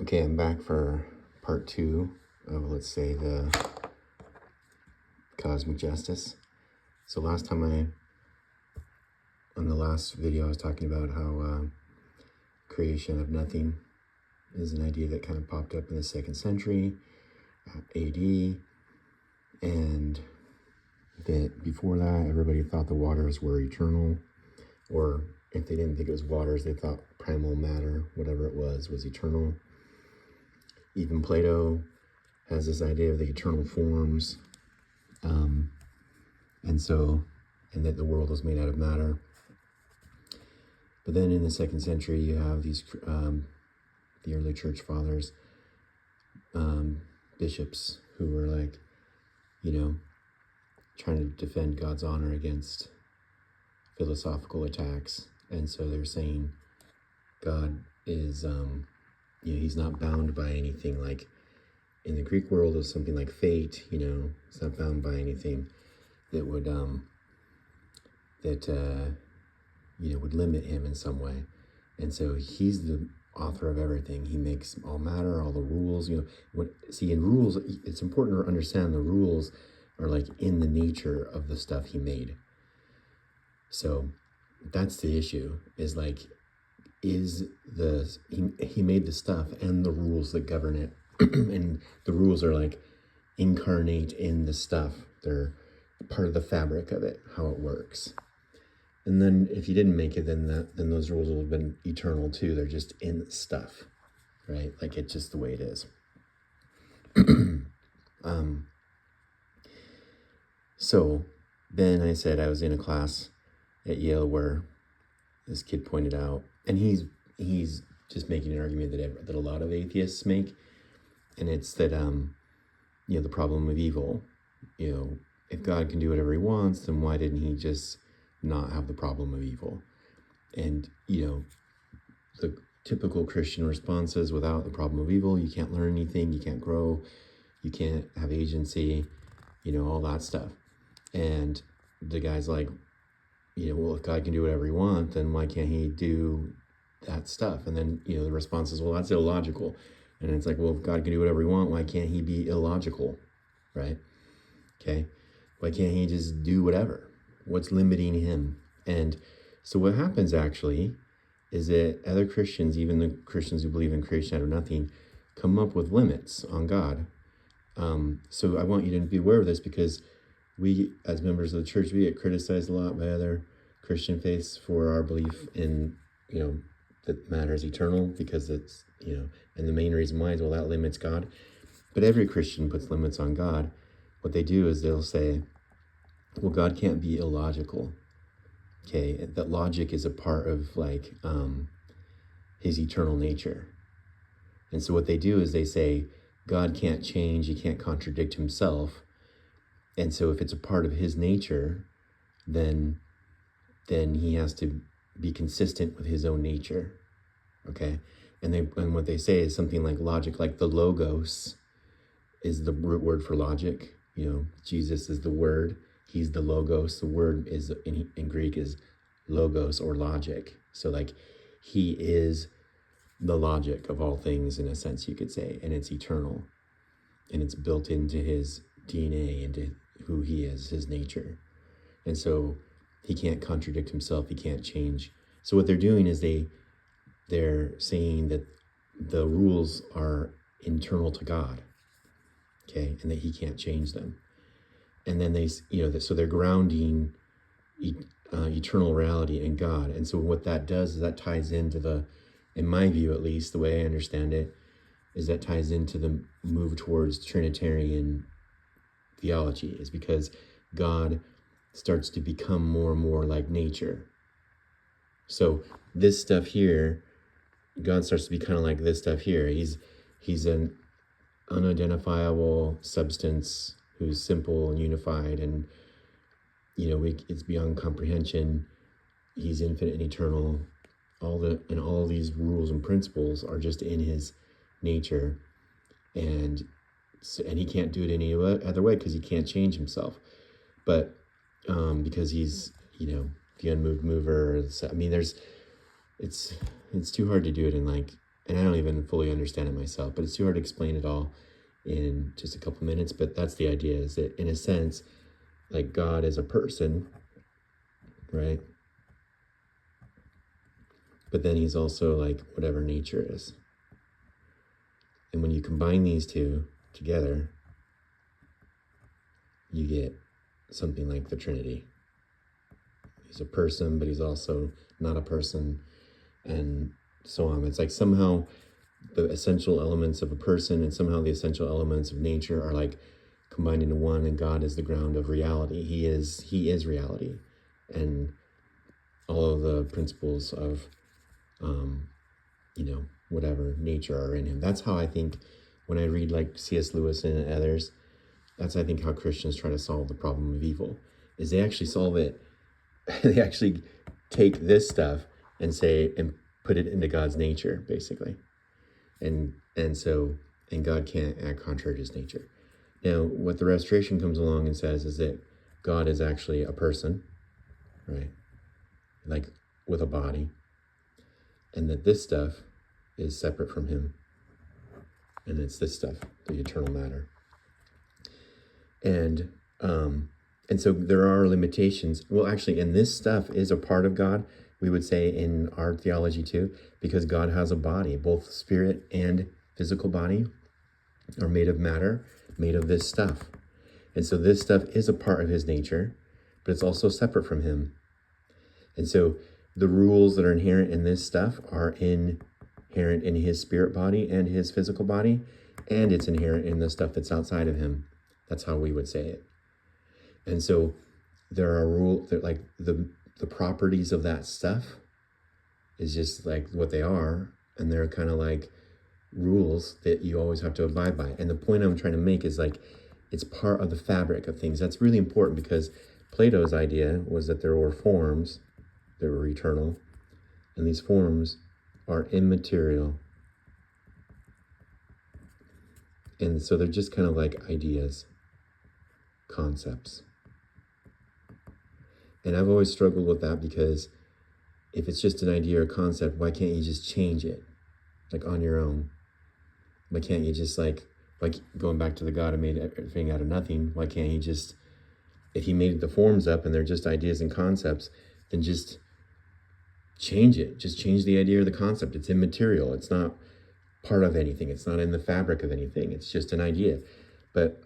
Okay, I'm back for part 2 of, let's say, the cosmic justice. So on the last video, I was talking about how creation of nothing is an idea that kind of popped up in the 2nd century AD, and that before that, everybody thought the waters were eternal, or if they didn't think it was waters, they thought primal matter, whatever it was eternal. Even Plato has this idea of the eternal forms, and that the world was made out of matter. But then in the 2nd century, you have these the early church fathers, bishops, who were like, trying to defend God's honor against philosophical attacks. And so they're saying God is, he's not bound by anything. Like in the Greek world, it was something like fate, it's not bound by anything that would, would limit him in some way. And so he's the author of everything. He makes all matter, all the rules, in rules, it's important to understand the rules are like in the nature of the stuff he made. So that's the issue, is like, he made the stuff and the rules that govern it. And the rules are like incarnate in the stuff. They're part of the fabric of it, how it works. And then if you didn't make it, then those rules will have been eternal too. They're just in the stuff, right? Like it's just the way it is. So then I said I was in a class at Yale where this kid pointed out, and he's just making an argument that a lot of atheists make, and it's that the problem of evil. If God can do whatever he wants, then why didn't he just not have the problem of evil? And the typical Christian response is, without the problem of evil, you can't learn anything, you can't grow, you can't have agency, all that stuff. And the guy's like, well, if God can do whatever he wants, then why can't he do that stuff? And then, the response is, well, that's illogical. And it's like, well, if God can do whatever he wants, why can't he be illogical, right? Okay. Why can't he just do whatever? What's limiting him? And so what happens actually is that other Christians, even the Christians who believe in creation out of nothing, come up with limits on God. So I want you to be aware of this, because we, as members of the church, we get criticized a lot by other Christian faiths for our belief in, that matter is eternal, because it's, and the main reason why is, well, that limits God. But every Christian puts limits on God. What they do is they'll say, well, God can't be illogical. Okay, that logic is a part of like his eternal nature. And so what they do is they say, God can't change, he can't contradict himself. And so if it's a part of his nature, then he has to be consistent with his own nature. Okay? And what they say is something like logic, like the logos is the root word for logic. Jesus is the word, he's the logos. The word is in Greek is logos, or logic. So like he is the logic of all things, in a sense, you could say, and it's eternal, and it's built into his DNA, into who he is, his nature. And so he can't contradict himself, he can't change. So what they're doing is they're saying that the rules are internal to God, okay, and that he can't change them. And then so they're grounding eternal reality in God. And so what that does is that ties into in my view at least, the way I understand it, is that ties into the move towards Trinitarian theology, is because God starts to become more and more like nature. So this stuff here, God starts to be kind of like this stuff here. He's an unidentifiable substance who's simple and unified, and it's beyond comprehension. He's infinite and eternal. All these rules and principles are just in his nature, and he can't do it any other way, because he can't change himself. But because he's the unmoved mover. I mean, it's too hard to do it in like and I don't even fully understand it myself, but it's too hard to explain it all in just a couple minutes. But that's the idea, is that in a sense, like God is a person, right? But then he's also like whatever nature is. And when you combine these two together, you get something like the Trinity. He's a person, but he's also not a person, and so on. It's like somehow the essential elements of a person and somehow the essential elements of nature are like combined into one, and God is the ground of reality. He is reality, and all of the principles of whatever nature are in him. That's how I think when I read like C.S. Lewis and others, that's I think how Christians try to solve the problem of evil, is they actually solve it. They actually take this stuff and put it into God's nature, basically. And God can't act contrary to his nature. Now, what the Restoration comes along and says is that God is actually a person, right? Like with a body. And that this stuff is separate from him. And it's this stuff, the eternal matter. And so there are limitations. Well, actually, and this stuff is a part of God, we would say in our theology too, because God has a body, both spirit and physical body are made of matter, made of this stuff. And so this stuff is a part of his nature, but it's also separate from him. And so the rules that are inherent in this stuff are inherent in his spirit body and his physical body, and it's inherent in the stuff that's outside of him. That's how we would say it. And so there are rules that like the properties of that stuff is just like what they are, and they're kind of like rules that you always have to abide by. And the point I'm trying to make is like it's part of the fabric of things. That's really important, because Plato's idea was that there were forms that were eternal, and these forms are immaterial. And so they're just kind of like ideas, concepts. And I've always struggled with that, because if it's just an idea or concept, why can't you just change it, like on your own? Why can't you just like going back to the God who made everything out of nothing, why can't he just, if he made the forms up and they're just ideas and concepts, then just change it. Just change the idea or the concept. It's immaterial. It's not part of anything. It's not in the fabric of anything. It's just an idea. But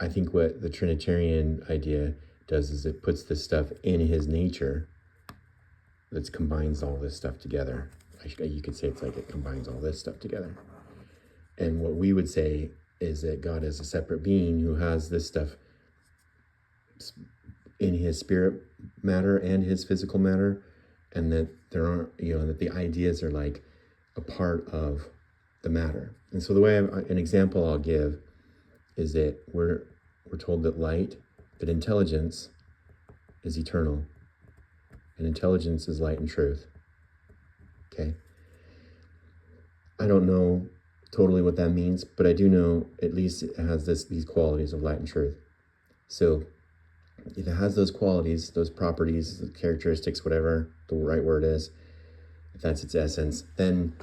I think what the Trinitarian idea does is it puts this stuff in his nature that combines all this stuff together. You could say it's like it combines all this stuff together. And what we would say is that God is a separate being who has this stuff in his spirit matter and his physical matter, and that there aren't, that the ideas are like a part of the matter. And so the way an example I'll give is that we're told that intelligence is eternal, and intelligence is light and truth. Okay? I don't know totally what that means, but I do know at least it has these qualities of light and truth. So if it has those qualities, those properties, the characteristics, whatever the right word is, if that's its essence, then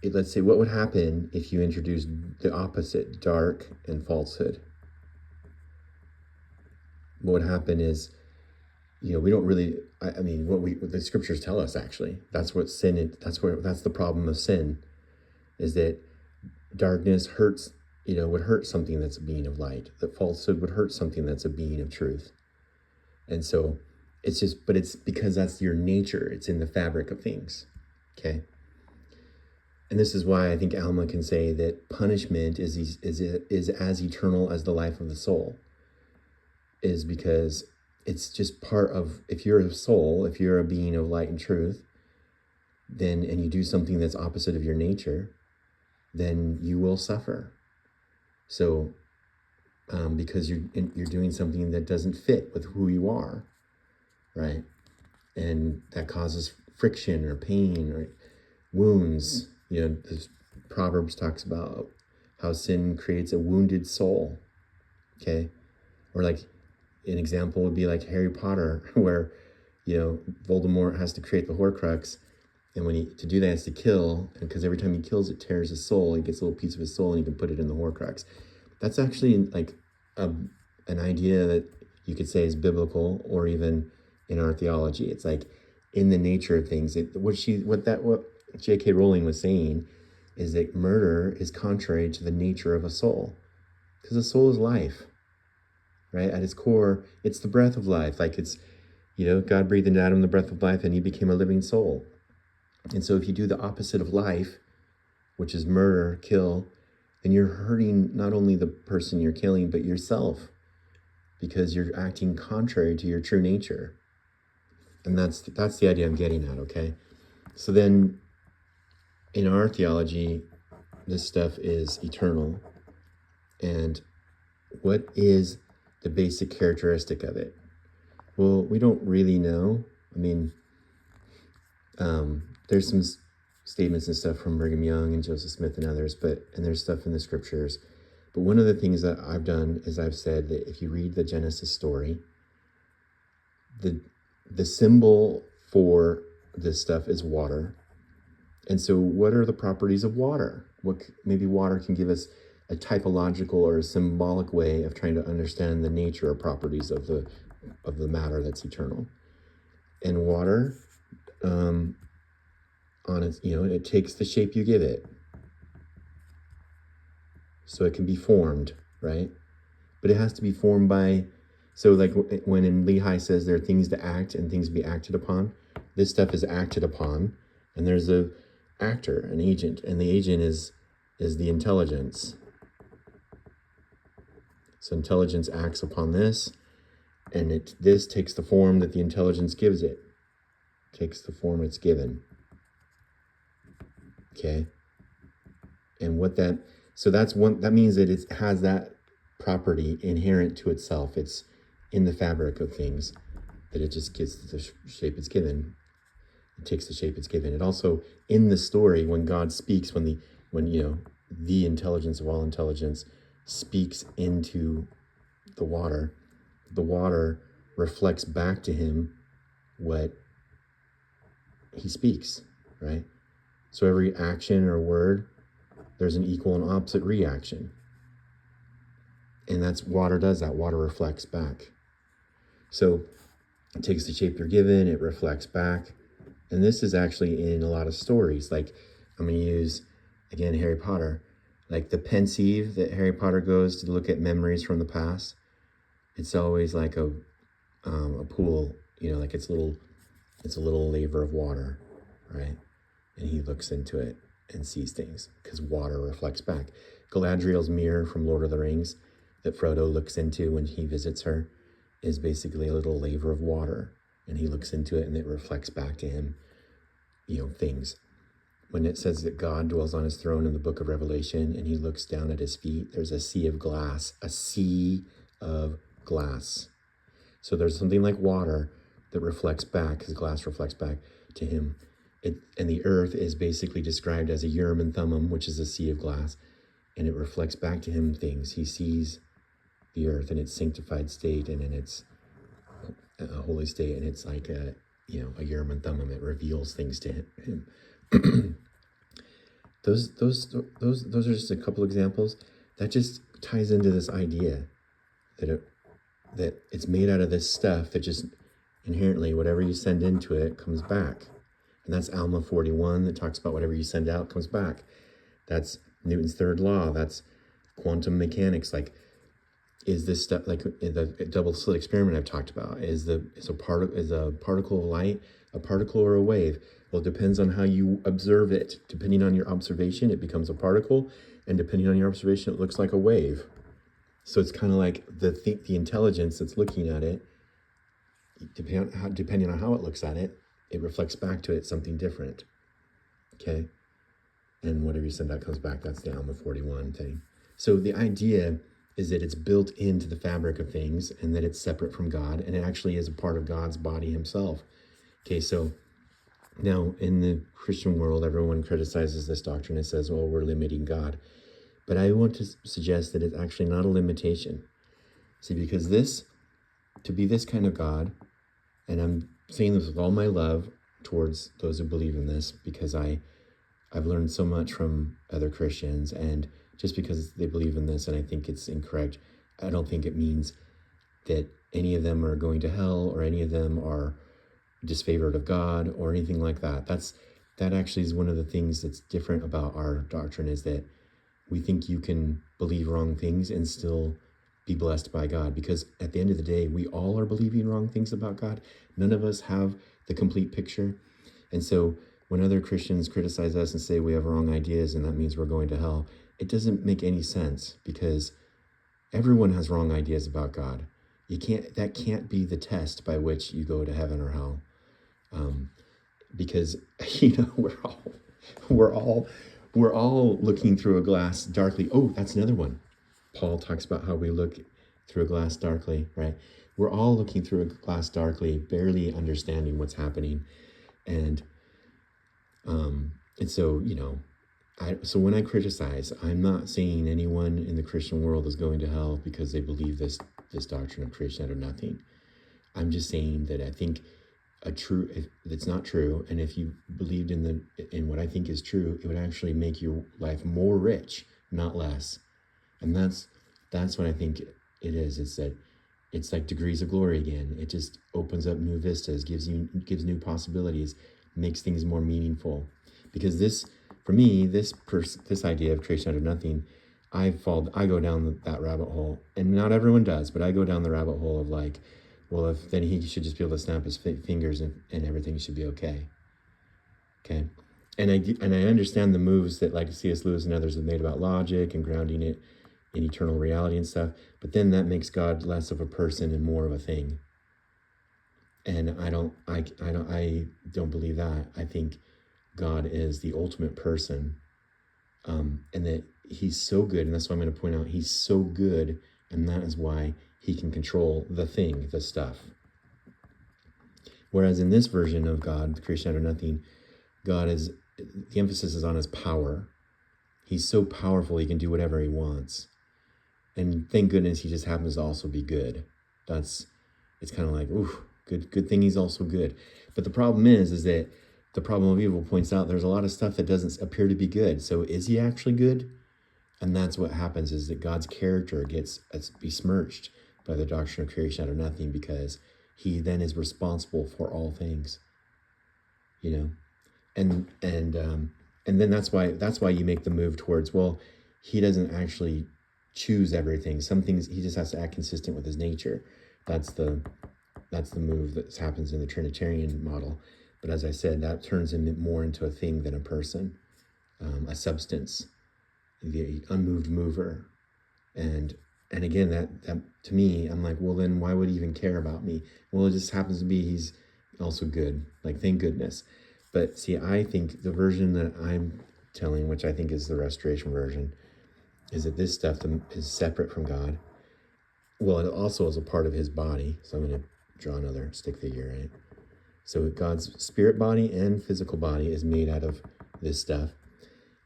let's say, what would happen if you introduced the opposite, dark and falsehood? What would happen is, we don't really, what the scriptures tell us, actually, that's what sin is. That's the problem of sin, is that darkness hurts, would hurt something that's a being of light. That falsehood would hurt something that's a being of truth. And so but it's because that's your nature. It's in the fabric of things. Okay. And this is why I think Alma can say that punishment is as eternal as the life of the soul, is because it's just part of, if you're a soul, if you're a being of light and truth, and you do something that's opposite of your nature, then you will suffer. So, because you're doing something that doesn't fit with who you are, right? And that causes friction or pain or wounds. The Proverbs talks about how sin creates a wounded soul. Okay, or like an example would be like Harry Potter, where Voldemort has to create the Horcrux, and to do that, he has to kill, and because every time he kills, it tears his soul. He gets a little piece of his soul, and he can put it in the Horcrux. That's actually like an idea that you could say is biblical, or even in our theology. It's like in the nature of things. What J.K. Rowling was saying is that murder is contrary to the nature of a soul, because a soul is life, right? At its core, it's the breath of life. Like it's, God breathed into Adam the breath of life, and he became a living soul. And so if you do the opposite of life, which is murder, kill, then you're hurting not only the person you're killing, but yourself, because you're acting contrary to your true nature. And that's the idea I'm getting at, okay? So then in our theology, this stuff is eternal. And what is the basic characteristic of it? Well, we don't really know. I mean, there's some statements and stuff from Brigham Young and Joseph Smith and others, and there's stuff in the scriptures. But one of the things that I've done is I've said that if you read the Genesis story, the symbol for this stuff is water. And so what are the properties of water? Maybe water can give us a typological or a symbolic way of trying to understand the nature or properties of the matter that's eternal. And water, it takes the shape you give it. So it can be formed, right? But it has to be formed by, so like when in Lehi says there are things to act and things to be acted upon, this stuff is acted upon, and there's a actor, an agent, and the agent is the intelligence. So intelligence acts upon this, and this takes the form that the intelligence gives it. Takes the form it's given. Okay? And that means that it has that property inherent to itself. It's in the fabric of things, that it just gets the shape it's given. It takes the shape it's given. It also, in the story, when God speaks, when the intelligence of all intelligence speaks into the water reflects back to him what he speaks, right? So every action or word, there's an equal and opposite reaction. And that's water does that. Water reflects back. So it takes the shape you're given, it reflects back. And this is actually in a lot of stories. Like I'm going to use, again, Harry Potter. Like the Pensieve that Harry Potter goes to look at memories from the past. It's always like a pool, like it's a little laver of water, right? And he looks into it and sees things because water reflects back. Galadriel's mirror from Lord of the Rings that Frodo looks into when he visits her is basically a little laver of water, and he looks into it and it reflects back to him, things. When it says that God dwells on his throne in the book of Revelation and he looks down at his feet, there's a sea of glass, So there's something like water that reflects back, because glass reflects back to him. And the earth is basically described as a Urim and Thummim, which is a sea of glass, and it reflects back to him things. He sees the earth in its sanctified state and in its holy state, and it's like a Urim and Thummim. It reveals things to him. Those are just a couple examples. That just ties into this idea that it's made out of this stuff that just inherently, whatever you send into it comes back. And that's Alma 41 that talks about whatever you send out comes back. That's Newton's third law. That's quantum mechanics. Like, is this stuff, like the double slit experiment I've talked about, is a particle of light a particle or a wave? Well, it depends on how you observe it. Depending on your observation, it becomes a particle, and depending on your observation, it looks like a wave. So it's kind of like the intelligence that's looking at it, depending on how it looks at it, it reflects back to it something different. Okay? And whatever you send out comes back. That's the Alma 41 thing. So the idea is that it's built into the fabric of things and that it's separate from God, and it actually is a part of God's body himself. Okay, so now in the Christian world, everyone criticizes this doctrine and says, well, we're limiting God. But I want to suggest that it's actually not a limitation. See, because to be this kind of God, and I'm saying this with all my love towards those who believe in this, because I've learned so much from other Christians, and just because they believe in this and I think it's incorrect, I don't think it means that any of them are going to hell or any of them are disfavored of God or anything like that. That actually is one of the things that's different about our doctrine, is that we think you can believe wrong things and still be blessed by God, because at the end of the day, we all are believing wrong things about God. None of us have the complete picture. And so when other Christians criticize us and say we have wrong ideas and that means we're going to hell, it doesn't make any sense, because everyone has wrong ideas about God. That can't be the test by which you go to heaven or hell. Because we're all looking through a glass darkly. Oh, that's another one. Paul talks about how we look through a glass darkly, right? We're all looking through a glass darkly, barely understanding what's happening. And so, so when I criticize, I'm not saying anyone in the Christian world is going to hell because they believe this doctrine of creation out of nothing. I'm just saying that I think it's not true, and if you believed in what I think is true, it would actually make your life more rich, not less. And that's what I think it is. It's that it's like degrees of glory again. It just opens up new vistas, gives new possibilities, makes things more meaningful. Because for me, this idea of creation out of nothing, I go down that rabbit hole, and not everyone does, but I go down the rabbit hole of like, well, then he should just be able to snap his fingers and everything should be okay. Okay. And I understand the moves that like C.S. Lewis and others have made about logic and grounding it in eternal reality and stuff, but then that makes God less of a person and more of a thing. And I don't believe that. I think God is the ultimate person, and that he's so good, and that's what I'm going to point out. He's so good, and that is why he can control the thing, the stuff. Whereas in this version of God, the creation out of nothing, the emphasis is on his power. He's so powerful, he can do whatever he wants. And thank goodness he just happens to also be good. It's kind of like, ooh, good thing he's also good. But the problem is that the problem of evil points out there's a lot of stuff that doesn't appear to be good. So is he actually good? And that's what happens, is that God's character gets besmirched by the doctrine of creation out of nothing, because he then is responsible for all things, and then that's why you make the move towards, well, he doesn't actually choose everything. Some things he just has to act consistent with his nature. That's the move that happens in the Trinitarian model. But as I said, that turns him more into a thing than a person, a substance, the unmoved mover. And again, that to me, I'm like, well, then why would he even care about me? Well, it just happens to be he's also good. Like, thank goodness. But see, I think the version that I'm telling, which I think is the restoration version, is that this stuff is separate from God. Well, it also is a part of his body. So I'm going to draw another stick figure, right? So God's spirit body and physical body is made out of this stuff.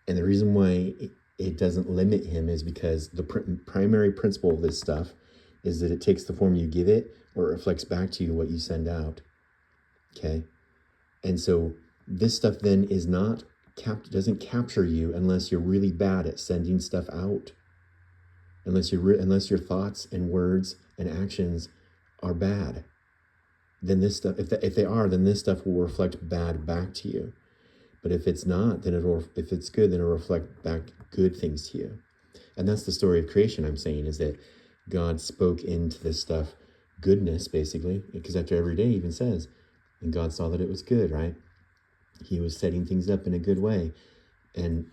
And the reason why it doesn't limit him is because the primary principle of this stuff is that it takes the form you give it, or it reflects back to you what you send out. Okay? And so this stuff then doesn't capture you unless you're really bad at sending stuff out. Unless your thoughts and words and actions are bad. Then this stuff, if they are, then this stuff will reflect bad back to you. But if it's not, then if it's good, then it'll reflect back good things to you. And that's the story of creation, I'm saying, is that God spoke into this stuff goodness, basically, because after every day he even says, and God saw that it was good, right? He was setting things up in a good way. And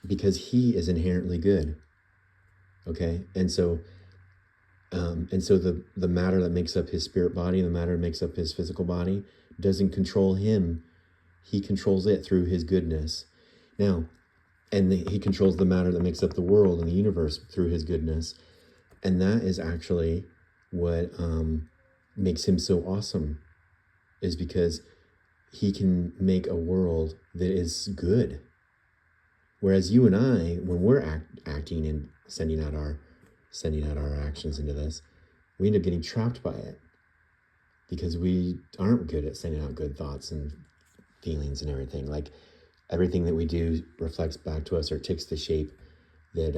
because he is inherently good. Okay? And so the matter that makes up his spirit body, the matter that makes up his physical body, doesn't control him. He controls it through his goodness. Now, he controls the matter that makes up the world and the universe through his goodness. And that is actually what makes him so awesome, is because he can make a world that is good. Whereas you and I, when we're acting and sending out our actions into this, we end up getting trapped by it. because we aren't good at sending out good thoughts and feelings and everything. Like everything that we do reflects back to us or takes the shape that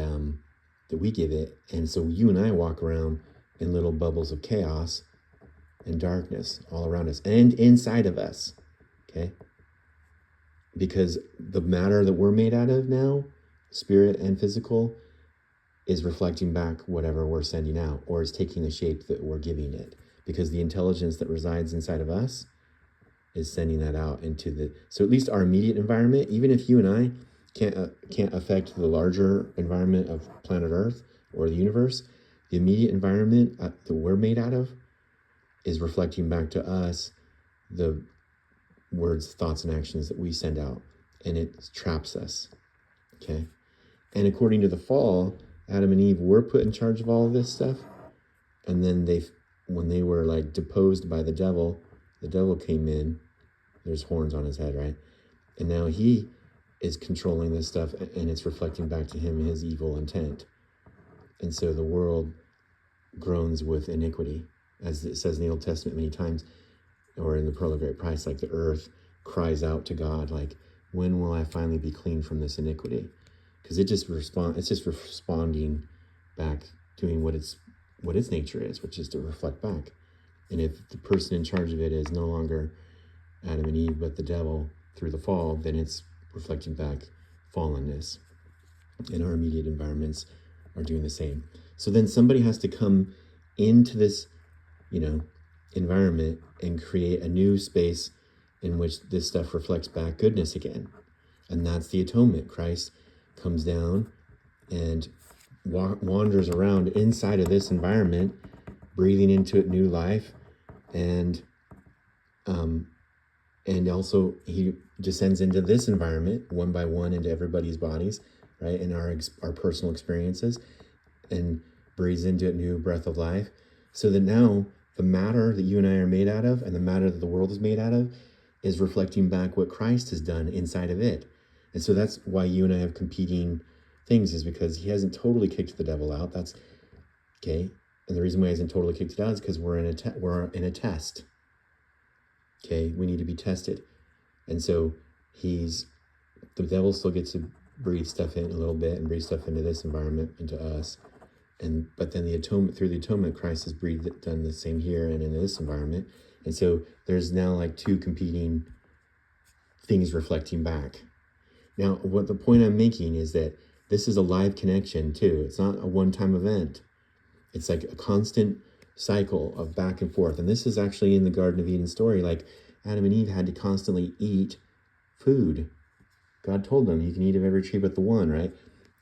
that we give it. And so you and I walk around in little bubbles of chaos and darkness all around us and inside of us. Okay? Because the matter that we're made out of now, spirit and physical, is reflecting back whatever we're sending out, or is taking the shape that we're giving it. Because the intelligence that resides inside of us is sending that out into the, so at least our immediate environment, even if you and I can't affect the larger environment of planet Earth or the universe, the immediate environment that we're made out of is reflecting back to us the words, thoughts, and actions that we send out, and it traps us. Okay? And according to the fall, Adam and Eve were put in charge of all of this stuff, and then when they were like deposed by the devil came in. There's horns on his head, right? And now he is controlling this stuff, and it's reflecting back to him his evil intent. And so the world groans with iniquity, as it says in the Old Testament many times, or in the Pearl of Great Price, like the earth cries out to God, like, when will I finally be clean from this iniquity? Because it's just responding back, doing what its nature is, which is to reflect back. And if the person in charge of it is no longer Adam and Eve, but the devil through the fall, then it's reflecting back fallenness. And our immediate environments are doing the same. So then somebody has to come into this, environment and create a new space in which this stuff reflects back goodness again. And that's the atonement. Christ comes down and wanders around inside of this environment, breathing into it new life, and also he descends into this environment one by one into everybody's bodies, right, in our personal experiences, and breathes into it new breath of life, so that now the matter that you and I are made out of and the matter that the world is made out of is reflecting back what Christ has done inside of it. And so that's why you and I have competing things, is because he hasn't totally kicked the devil out. That's okay. And the reason why he hasn't totally kicked it out is because we're in a test. Okay, we need to be tested. And so the devil still gets to breathe stuff in a little bit and breathe stuff into this environment, into us. But then through the atonement, Christ has done the same here and in this environment. And so there's now like two competing things reflecting back. Now, what the point I'm making is that this is a live connection too. It's not a one-time event. It's like a constant cycle of back and forth. And this is actually in the Garden of Eden story. Like Adam and Eve had to constantly eat food. God told them, you can eat of every tree but the one, right?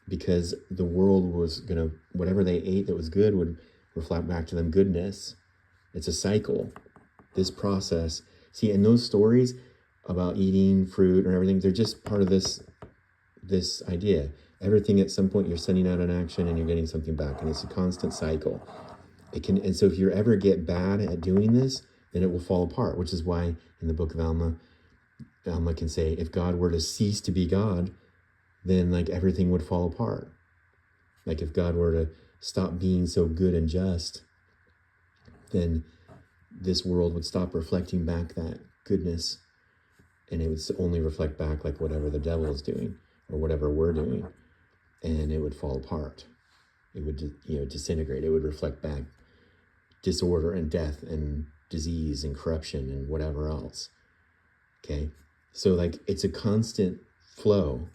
Because the world was whatever they ate that was good would reflect back to them goodness. It's a cycle. This process. See, and those stories about eating fruit or everything, they're just part of this idea. Everything at some point you're sending out an action and you're getting something back, and it's a constant cycle. And so if you ever get bad at doing this, then it will fall apart, which is why in the book of Alma can say, if God were to cease to be God, then like everything would fall apart. Like if God were to stop being so good and just, then this world would stop reflecting back that goodness, and it would only reflect back like whatever the devil is doing or whatever we're doing, and it would fall apart. It would disintegrate. It would reflect back disorder and death and disease and corruption and whatever else. Okay, so like it's a constant flow.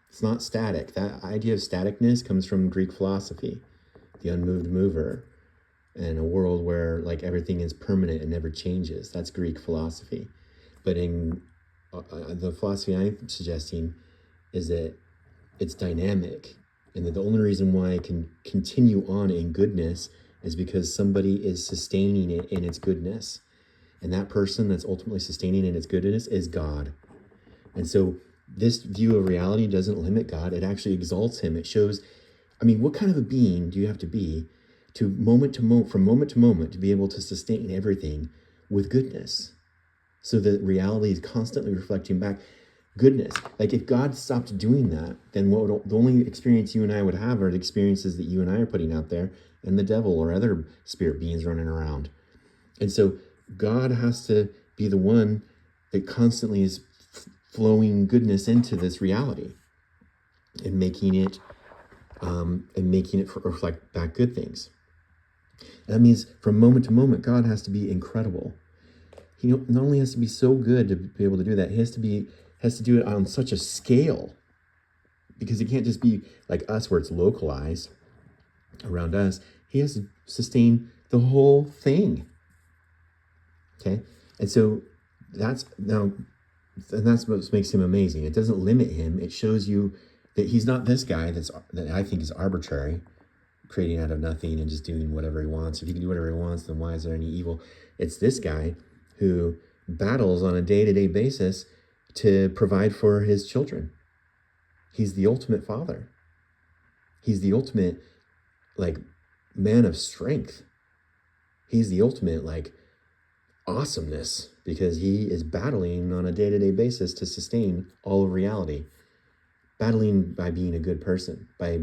It's not static. That idea of staticness comes from Greek philosophy, the unmoved mover, and a world where like everything is permanent and never changes. That's Greek philosophy. But in the philosophy I'm suggesting is that it's dynamic, and that the only reason why it can continue on in goodness is because somebody is sustaining it in its goodness. And that person that's ultimately sustaining it in its goodness is God. And so this view of reality doesn't limit God. It actually exalts him. It shows, what kind of a being do you have to be from moment to moment, to be able to sustain everything with goodness? So that reality is constantly reflecting back goodness. Like if God stopped doing that, then the only experience you and I would have are the experiences that you and I are putting out there, and the devil or other spirit beings running around. And so God has to be the one that constantly is flowing goodness into this reality and making it reflect back good things. And that means from moment to moment, God has to be incredible. He not only has to be so good to be able to do that, he has to do it on such a scale, because it can't just be like us where it's localized around us. He has to sustain the whole thing. Okay, and so that's what makes him amazing. It doesn't limit him. It shows you that he's not this guy that I think is arbitrary, creating out of nothing and just doing whatever he wants. If he can do whatever he wants, then why is there any evil? It's this guy who battles on a day-to-day basis to provide for his children. He's the ultimate father. He's the ultimate, like, man of strength. He's the ultimate, like, awesomeness, because he is battling on a day-to-day basis to sustain all of reality. Battling by being a good person, by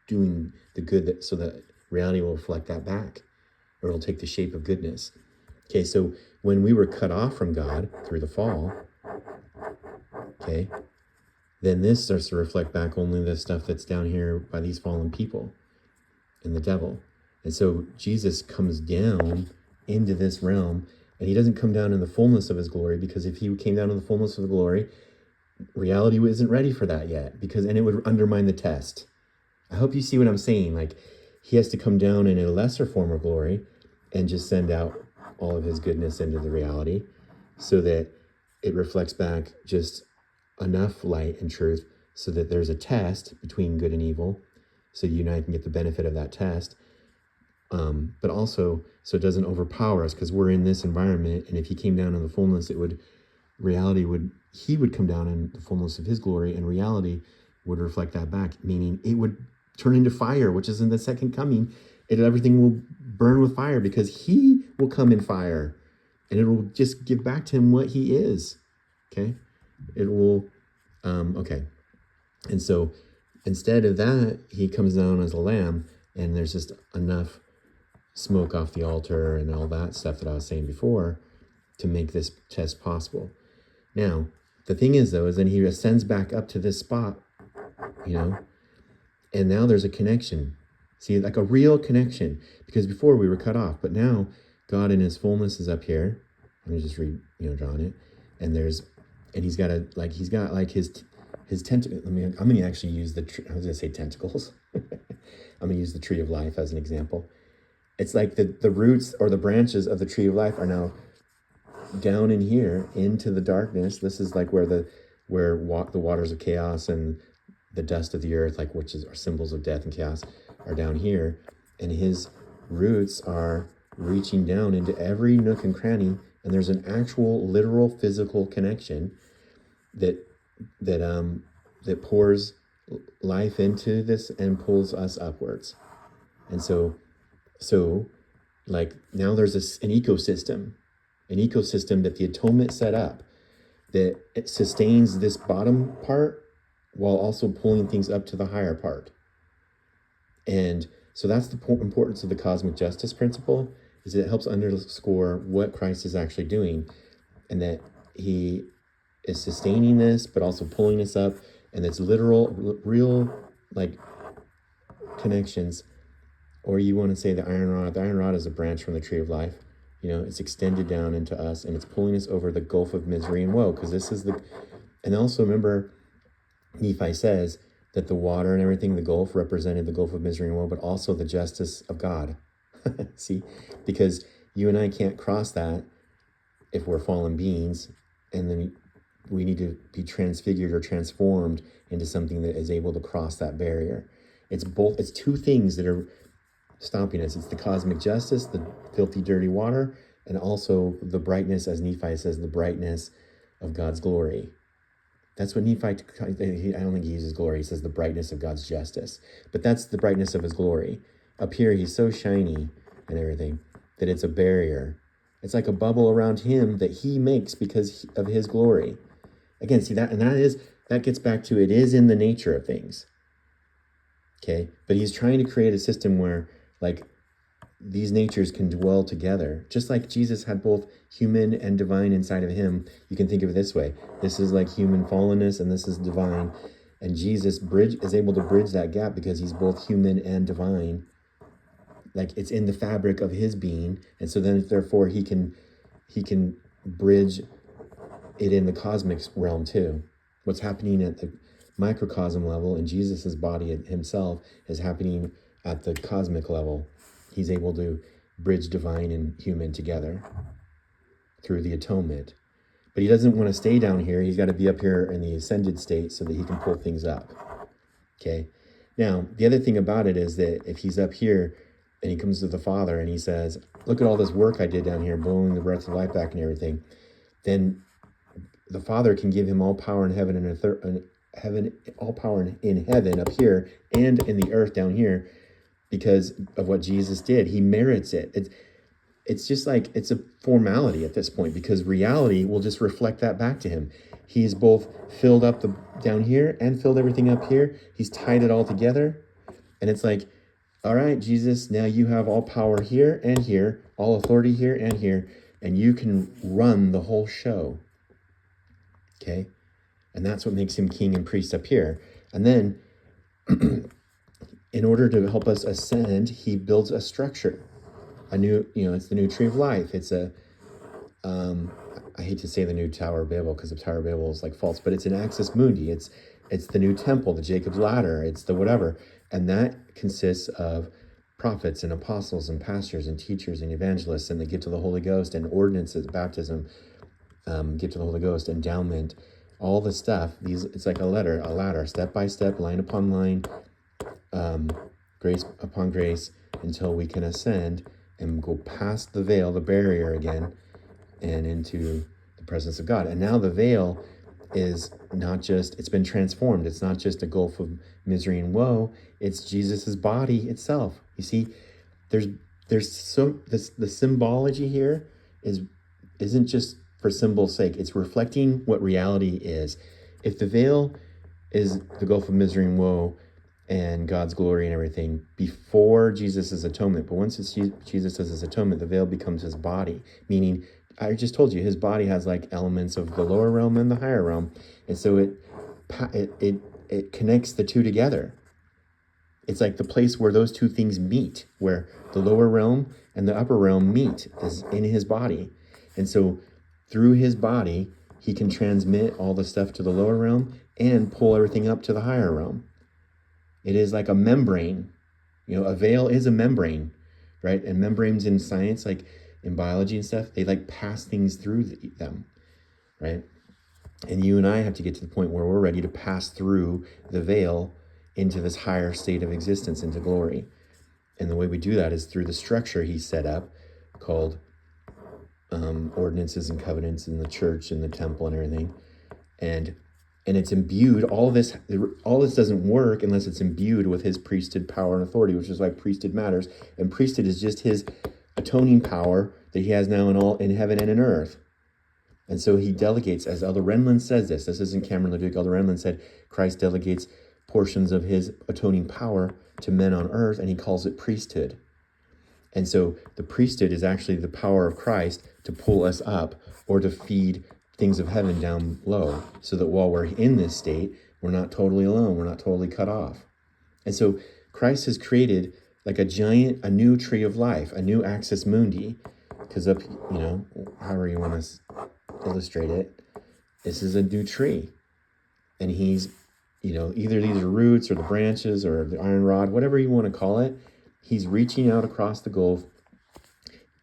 doing the good so that reality will reflect that back, or it'll take the shape of goodness. Okay, so when we were cut off from God through the fall, okay, then this starts to reflect back only the stuff that's down here by these fallen people and the devil. And so Jesus comes down into this realm, and he doesn't come down in the fullness of his glory, because if he came down in the fullness of the glory, reality isn't ready for that yet, and it would undermine the test. I hope you see what I'm saying. Like, he has to come down in a lesser form of glory and just send out all of his goodness into the reality so that it reflects back just enough light and truth so that there's a test between good and evil, so you and I can get the benefit of that test, but also so it doesn't overpower us, because we're in this environment, and if he came down in the fullness, he would come down in the fullness of his glory, and reality would reflect that back, meaning it would turn into fire, which is in the second coming. Everything will burn with fire, because he will come in fire, and it will just give back to him what he is. Okay, it will. Okay, and so instead of that, he comes down as a lamb, and there's just enough smoke off the altar and all that stuff that I was saying before to make this test possible. Now, the thing is, though, is then he ascends back up to this spot, and now there's a connection. See, like a real connection, because before we were cut off, but now God in his fullness is up here. Let me just read, drawing it, and he's got his tentacle. I'm going to actually use I was going to say tentacles. I'm going to use the tree of life as an example. It's like the roots or the branches of the tree of life are now down in here into the darkness. This is like where the waters of chaos and the dust of the earth, like which are symbols of death and chaos, are down here, and his roots are reaching down into every nook and cranny, and there's an actual literal physical connection that pours life into this and pulls us upwards. And so like now there's an ecosystem that the atonement set up, that it sustains this bottom part while also pulling things up to the higher part. And so that's the importance of the cosmic justice principle, is that it helps underscore what Christ is actually doing, and that he is sustaining this, but also pulling us up, and it's literal, real, like, connections. Or you want to say the iron rod. The iron rod is a branch from the tree of life. It's extended down into us, and it's pulling us over the gulf of misery and woe, because this is and also remember, Nephi says that the water and everything, the gulf, represented the gulf of misery and woe, but also the justice of God. See, because you and I can't cross that if we're fallen beings, and then we need to be transfigured or transformed into something that is able to cross that barrier. It's two things that are stopping us. It's the cosmic justice, the filthy, dirty water, and also the brightness, as Nephi says, the brightness of God's glory. That's what Nephi, I don't think he uses glory. He says the brightness of God's justice. But that's the brightness of his glory. Up here, he's so shiny and everything that it's a barrier. It's like a bubble around him that he makes because of his glory. Again, see that, and that gets back to, it is in the nature of things. Okay, but he's trying to create a system where, like, these natures can dwell together. Just like Jesus had both human and divine inside of him, you can think of it this way. This is like human fallenness, and this is divine. And Jesus is able to bridge that gap because he's both human and divine. Like, it's in the fabric of his being. And so then, therefore, he can bridge it in the cosmic realm too. What's happening at the microcosm level in Jesus's body himself is happening at the cosmic level. He's able to bridge divine and human together through the atonement. But he doesn't want to stay down here. He's got to be up here in the ascended state so that he can pull things up. Okay. Now, the other thing about it is that if he's up here and he comes to the Father and he says, look at all this work I did down here, blowing the breath of life back and everything, then the Father can give him all power in heaven all power in heaven up here and in the earth down here because of what Jesus did. He merits it. It's just like, it's a formality at this point because reality will just reflect that back to him. He's both filled up down here and filled everything up here. He's tied it all together. And it's like, all right, Jesus, now you have all power here and here, all authority here and here, and you can run the whole show. Okay? And that's what makes him king and priest up here. And then, in order to help us ascend, he builds a structure. A new, it's the new tree of life. It's I hate to say the new Tower of Babel because the Tower of Babel is like false, but it's an axis mundi. It's the new temple, the Jacob's ladder. It's the whatever. And that consists of prophets and apostles and pastors and teachers and evangelists and the gift of the Holy Ghost and ordinances, baptism, gift of the Holy Ghost, endowment, all the stuff. It's like a ladder, step by step, line upon line, grace upon grace, until we can ascend and go past the veil, the barrier again, and into the presence of God. And now the veil is not just, it's been transformed. It's not just a gulf of misery and woe. It's Jesus's body itself. You see, the symbology here isn't just for symbol's sake. It's reflecting what reality is. If the veil is the gulf of misery and woe and God's glory and everything before Jesus' atonement, but once it's Jesus as his atonement, the veil becomes his body, meaning, I just told you, his body has like elements of the lower realm and the higher realm. And so it connects the two together. It's like the place where those two things meet, where the lower realm and the upper realm meet is in his body. And so through his body, he can transmit all the stuff to the lower realm and pull everything up to the higher realm. It is like a membrane. A veil is a membrane, right? And membranes in science, like in biology and stuff, they like pass things through them, right? And you and I have to get to the point where we're ready to pass through the veil into this higher state of existence, into glory. And the way we do that is through the structure he set up called ordinances and covenants in the church and the temple and everything. And it's imbued, all this doesn't work unless it's imbued with his priesthood power and authority, which is why priesthood matters. And priesthood is just his atoning power that he has now in heaven and in earth. And so he delegates, as Elder Renlund says this isn't Cameron LeDuc, Elder Renlund said, Christ delegates portions of his atoning power to men on earth, and he calls it priesthood. And so the priesthood is actually the power of Christ to pull us up or to feed things of heaven down low, so that while we're in this state, we're not totally alone, we're not totally cut off. And so Christ has created like a new tree of life, a new axis mundi, because up, however you want to illustrate it, this is a new tree. And he's, either these are roots or the branches or the iron rod, whatever you want to call it, he's reaching out across the gulf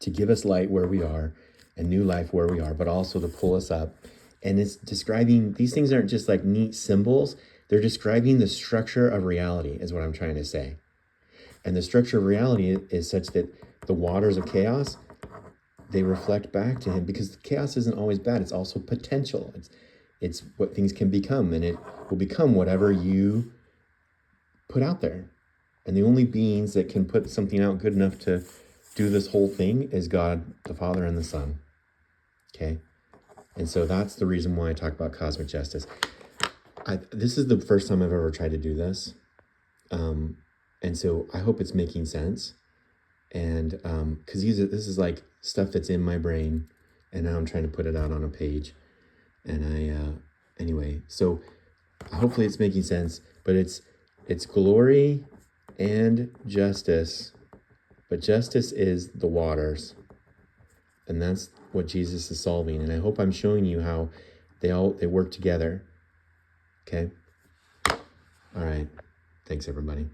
to give us light where we are and new life where we are, but also to pull us up. And it's describing, these things aren't just like neat symbols, they're describing the structure of reality, is what I'm trying to say. And the structure of reality is such that the waters of chaos, they reflect back to him, because chaos isn't always bad. It's also potential. It's what things can become, and it will become whatever you put out there. And the only beings that can put something out good enough to do this whole thing is God, the Father, and the Son. Okay? And so that's the reason why I talk about cosmic justice. This is the first time I've ever tried to do this. And so I hope it's making sense. And because this is like stuff that's in my brain, and now I'm trying to put it out on a page. And anyway, so hopefully it's making sense. But it's glory and justice, but justice is the waters, and that's what Jesus is solving. And I hope I'm showing you how they work together. Okay. All right. Thanks, everybody.